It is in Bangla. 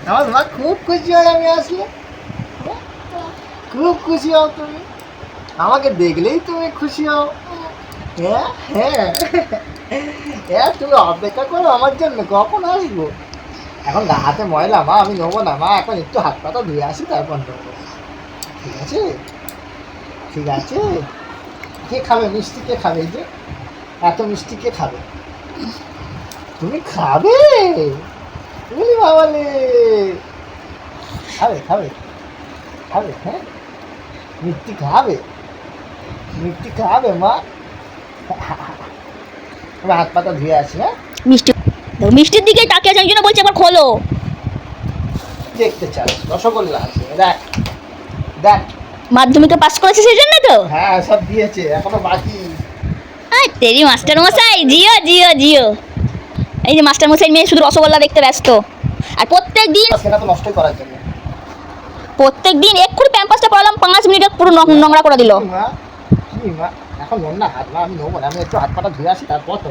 আমার মা খুব খুশি হয় আমি আসলে, খুব খুশি হও তুমি, আমাকে দেখলেই তুমি খুশি হও। হ্যাঁ হ্যাঁ হ্যাঁ, তুমি অপেক্ষা করো আমার জন্য, কখন আসবো। এখন হাতে ময়লা মা, আমি নেবো না মা, এখন একটু হাত পাতা ধুয়ে আসি তারপর নেবো। ঠিক আছে, ঠিক আছে। কে খাবে মিষ্টি, কে খাবে? এই যে এত মিষ্টি কে খাবে? তুমি খাবে? বলি বাবালে, খাবে খাবে খাবে, হ্যাঁ মিষ্টি খাবে, মিষ্টি খাবে মা। আমি হাত পাতা ধুয়ে আসি। হ্যাঁ, মিষ্টি মিষ্টির দিকে তাকিয়ে আছে, একজন বলছে আবার খোলো। দেখতে চাস রসগোল্লা আছে, দেখ দেখ। মাধ্যমিকে পাস করেছে সেই জন্য তো। হ্যাঁ সব দিয়েছে, এখনো বাকি। আয় তেরি মাস্টার মশাই, জিও জিও জিও। এই যে মাস্টার মশাই মেয়ে শুধু রসগোল্লা দেখতে ব্যস্ত। আর প্রত্যেক দিন সেটা তো নষ্টই করার জন্য। এক্ষুনি প্যাম্পাসটা পড়ালাম 5 মিনিটে পুরো নোংরা করে দিল। কি মা, কি মা, এখন নোংরা হাত মা, আমি নেবো না, আমি একটু হাত পাটা ধুয়ে আসি তারপর তো।